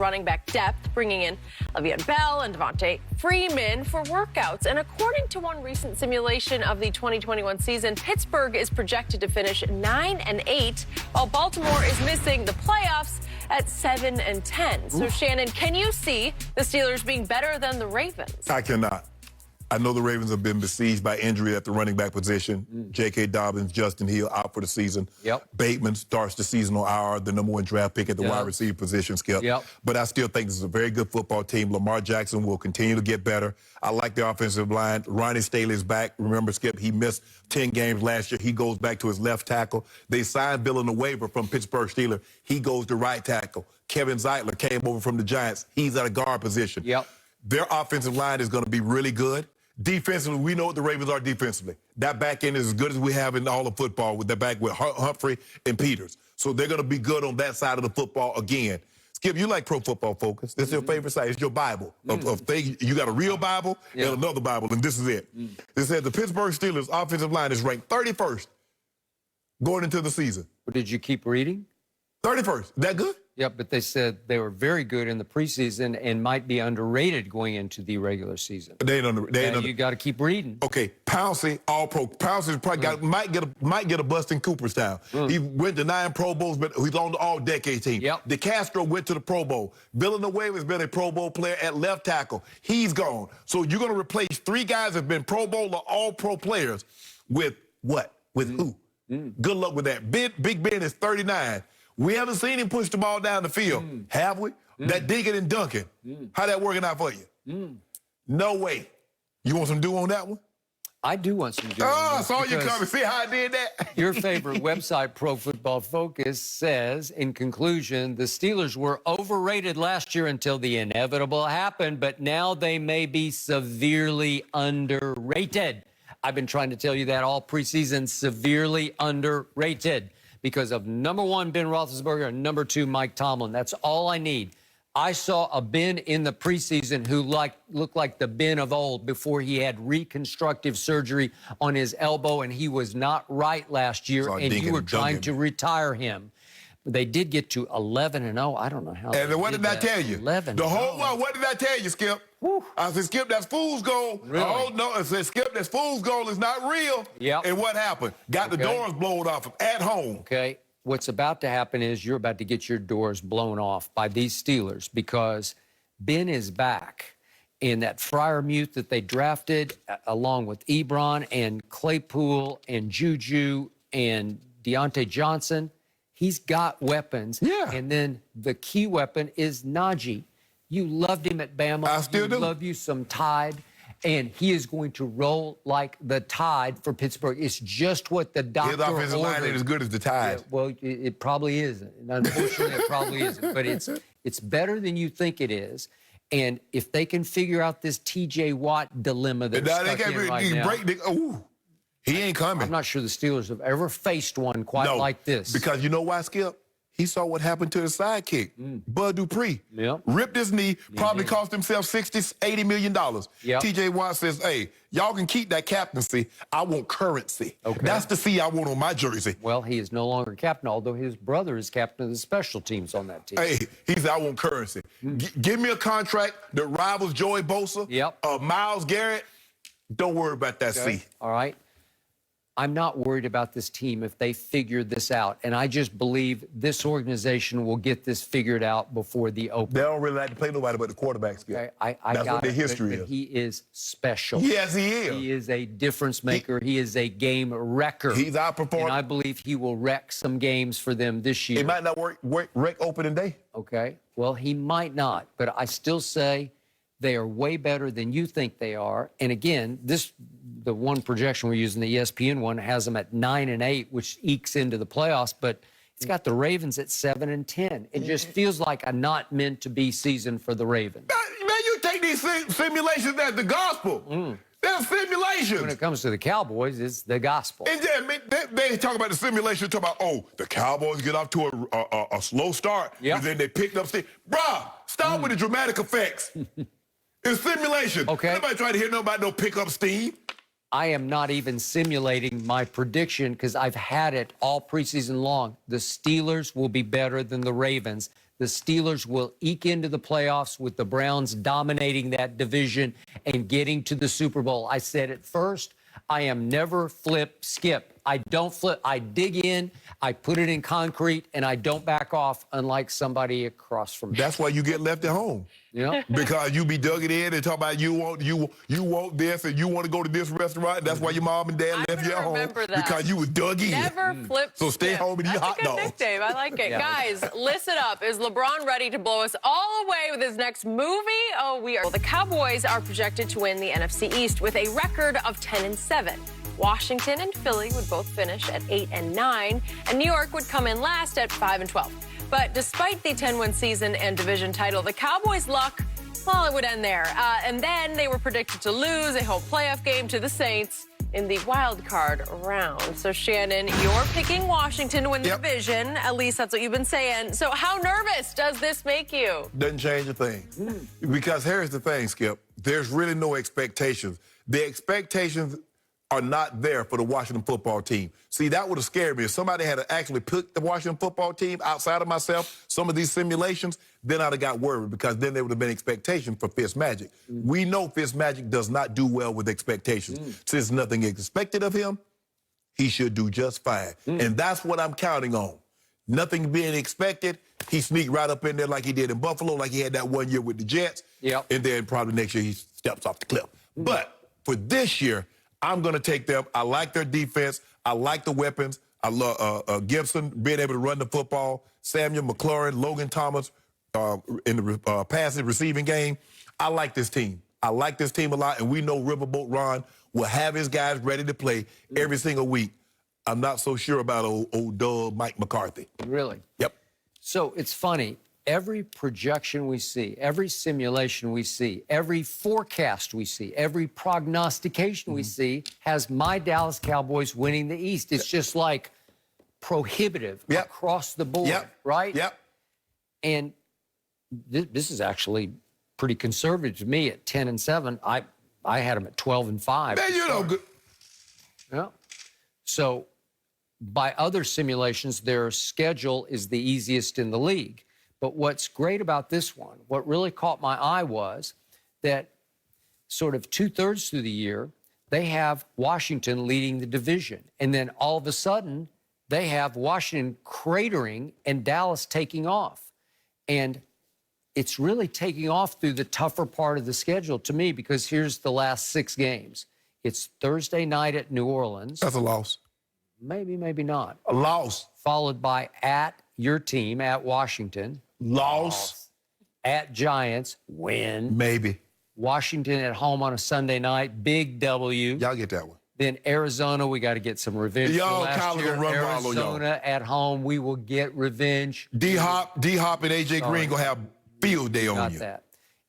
running back depth, bringing in Le'Veon Bell and Devontae Freeman for workouts. And according to one recent simulation of the 2021 season, Pittsburgh is projected to finish 9-8, while Baltimore is missing the playoffs at 7-10. So, Shannon, can you see the Steelers being better than the Ravens? I cannot. I know the Ravens have been besieged by injury at the running back position. J.K. Dobbins, Justin Hill out for the season. Bateman starts the season on IR, the #1 draft pick at the wide receiver position, Skip. But I still think this is a very good football team. Lamar Jackson will continue to get better. I like the offensive line. Ronnie Staley's back. Remember, Skip, he missed 10 games last year. He goes back to his left tackle. They signed Bill on the waiver from Pittsburgh Steelers. He goes to right tackle. Kevin Zeitler came over from the Giants. He's at a guard position. Their offensive line is going to be really good. Defensively, we know what the Ravens are defensively. That back end is as good as we have in all of football with the back with Humphrey and Peters. So they're going to be good on that side of the football again. Skip, you like Pro Football Focus. This is your favorite site. It's your Bible of things. You got a real Bible and another Bible, and this is it. It says the Pittsburgh Steelers offensive line is ranked 31st going into the season. But did you keep reading? 31st. That good? Yeah, but they said they were very good in the preseason and might be underrated going into the regular season. They ain't you got to keep reading. Okay, Pouncey, All-Pro. Pouncey probably might get a bust in Cooperstown. He went to 9 Pro Bowls, but he's on the All-Decade team. DeCastro went to the Pro Bowl. Villanueva has been a Pro Bowl player at left tackle. He's gone. So you're going to replace 3 guys that have been Pro Bowl or All-Pro players with what? With who? Good luck with that. Big Ben is 39. We haven't seen him push the ball down the field, have we? That digging and dunking. How that working out for you? No way. You want some do on that one? I do want some do. Oh, I saw you coming. See how I did that? Your favorite website, Pro Football Focus, says, in conclusion, the Steelers were overrated last year until the inevitable happened, but now they may be severely underrated. I've been trying to tell you that all preseason, severely underrated. Because of #1, Ben Roethlisberger, and #2, Mike Tomlin. That's all I need. I saw a Ben in the preseason who looked like the Ben of old before he had reconstructive surgery on his elbow, and he was not right last year, and you were trying to retire him. They did get to 11-0. I don't know how. And what did I tell you? 11. The whole one. What did I tell you, Skip? I said, Skip, that's fool's goal. Really? Oh, no. I said, Skip, that's fool's goal is not real. And what happened? Got the doors blown off at home. Okay. What's about to happen is you're about to get your doors blown off by these Steelers because Ben is back. And that Freiermuth that they drafted, along with Ebron and Claypool and Juju and Deontay Johnson, he's got weapons. And then the key weapon is Najee. You loved him at Bama. I still do. Love you some Tide. And he is going to roll like the Tide for Pittsburgh. It's just what the doctor ordered. His offensive line ain't as good as the Tide. Yeah, well, it probably isn't. Unfortunately, it probably isn't. But it's better than you think it is. And if they can figure out this T.J. Watt dilemma that's stuck in right now, he ain't coming. I'm not sure the Steelers have ever faced one quite like this. Because you know why, Skip? He saw what happened to his sidekick, Bud Dupree. Ripped his knee, probably cost himself $60, $80 million. T.J. Watt says, hey, y'all can keep that captaincy. I want currency. That's the C I want on my jersey. Well, he is no longer captain, although his brother is captain of the special teams on that team. Hey, he said, I want currency. Give me a contract that rivals Joey Bosa, Myles Garrett. Don't worry about that C. All right. I'm not worried about this team if they figure this out. And I just believe this organization will get this figured out before the open. They don't really like to play nobody but the quarterbacks. Okay, That's what the history is. He is special. Yes, he is. He is a difference maker. He is a game wrecker. He's outperformed. And I believe he will wreck some games for them this year. It might not wreck opening day. Okay. Well, he might not. But I still say they are way better than you think they are. And again, the one projection we're using, the ESPN one, has them at 9-8, which ekes into the playoffs. But it's got the Ravens at 7-10. It just feels like a not meant to be season for the Ravens. Man, you take these simulations as the gospel. They're simulations. When it comes to the Cowboys, it's the gospel. And they talk about the simulation, talk about, oh, the Cowboys get off to a slow start, and then they picked up steam. Bruh, stop with the dramatic effects. It's simulation. Okay. Nobody trying to hear nobody no pick up steam. I am not even simulating my prediction because I've had it all preseason long. The Steelers will be better than the Ravens. the Steelers will eke into the playoffs with the Browns dominating that division and getting to the Super Bowl. I said it first. I am never flip, skip. I don't flip. I dig in, I put it in concrete, and I don't back off, unlike somebody across from me. That's why you get left at home. Yeah. Because you be dug it in and talk about you want this and you want to go to this restaurant. That's why your mom and dad left you at home. Because you was dug in. Never flip. So stay home and eat hot dogs. That's a good nickname. I like it. Guys, listen up. Is LeBron ready to blow us all away with his next movie? Oh, we are. Well, the Cowboys are projected to win the NFC East with a record of 10-7. Washington and Philly would both finish at 8-9, and New York would come in last at 5-12. But despite the 10-win season and division title, the Cowboys' luck, well, it would end there. And then they were predicted to lose a whole playoff game to the Saints in the wild card round. So, Shannon, you're picking Washington to win the division. At least that's what you've been saying. So how nervous does this make you? Doesn't change a thing. Because here's the thing, Skip. There's really no expectations. The expectations are not there for the Washington football team. See, that would have scared me. If somebody had actually picked the Washington football team outside of myself, some of these simulations, then I'd have got worried because then there would have been expectation for Fitzmagic. We know Fitzmagic does not do well with expectations. Since nothing is expected of him, he should do just fine. And that's what I'm counting on. Nothing being expected, he sneaked right up in there like he did in Buffalo, like he had that 1 year with the Jets. And then probably next year he steps off the cliff. But for this year, I'm going to take them. I like their defense. I like the weapons. I love Gibson being able to run the football. Samuel McLaurin, Logan Thomas in the passing receiving game. I like this team. I like this team a lot, and we know Riverboat Ron will have his guys ready to play every single week. I'm not so sure about old Doug Mike McCarthy. Really? Yep. So it's funny. Every projection we see, every simulation we see, every forecast we see, every prognostication we see has my Dallas Cowboys winning the East. It's just like prohibitive across the board, right? Yep. And this is actually pretty conservative to me at 10-7. I had them at 12-5. Man, you know good. Yeah. So by other simulations, their schedule is the easiest in the league. But what's great about this one, what really caught my eye was that sort of 2/3 through the year, they have Washington leading the division. And then all of a sudden, they have Washington cratering and Dallas taking off. And it's really taking off through the tougher part of the schedule to me, because here's the last 6 games. It's Thursday night at New Orleans. That's a loss. Maybe, maybe not. A loss. Followed by at your team, at Washington. Loss. At Giants, win. Maybe. Washington at home on a Sunday night, big W. Y'all get that one. Then Arizona, we got to get some revenge. Y'all, last year, run wild on y'all. Arizona at home, we will get revenge. D-Hop and AJ Green going to have field day on Got you. that.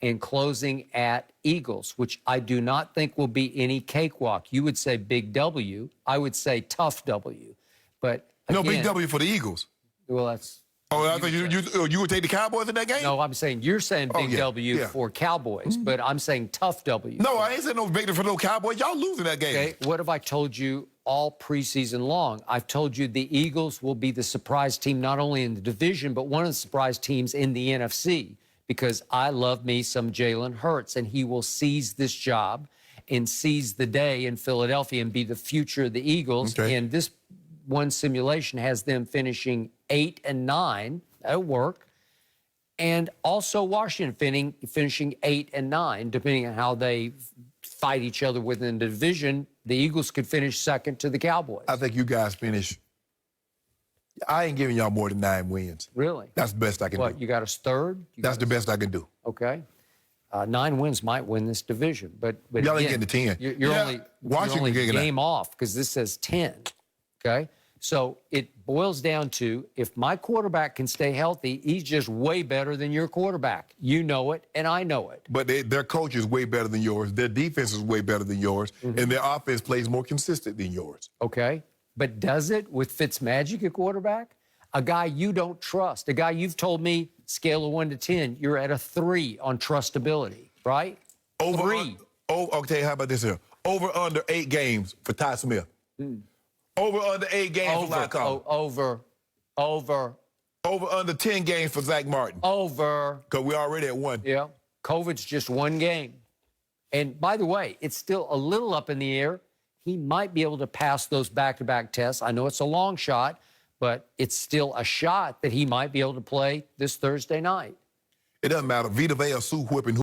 And closing at Eagles, which I do not think will be any cakewalk. You would say big W. I would say tough W. But again, no, big W for the Eagles. Well, that's... Oh, I thought you would take the Cowboys in that game? No, I'm saying you're saying big W for Cowboys, but I'm saying tough W. No, I ain't saying no big for no Cowboys. Y'all losing that game. Okay, what have I told you all preseason long? I've told you the Eagles will be the surprise team not only in the division, but one of the surprise teams in the NFC, because I love me some Jalen Hurts, and he will seize this job and seize the day in Philadelphia and be the future of the Eagles. Okay. And this one simulation has them finishing 8-9. That'll work. And also Washington finishing 8-9, depending on how they fight each other within the division. The Eagles could finish second to the Cowboys. I think you guys finish. I ain't giving y'all more than 9 wins. Really? That's the best I can do. What, you got us third? That's the best I can do. Okay. 9 wins might win this division, but y'all again, ain't getting to 10. You're only Washington getting game off because this says 10. Okay. So it boils down to, if my quarterback can stay healthy, he's just way better than your quarterback. You know it, and I know it. But their coach is way better than yours. Their defense is way better than yours, and their offense plays more consistent than yours. Okay. But does it with Fitzmagic at quarterback? A guy you don't trust, a guy you've told me, scale of 1 to 10, you're at a 3 on trustability, right? Over 3. Okay, how about this here? Over under 8 games for Ty Smith. Over under 8 games for Lyle Collins. Over. Over under 10 games for Zach Martin. Over. Because we're already at 1. Yeah. COVID's just 1 game. And by the way, it's still a little up in the air. He might be able to pass those back-to-back tests. I know it's a long shot, but it's still a shot that he might be able to play this Thursday night. It doesn't matter. Vita Vea, Sue whipping.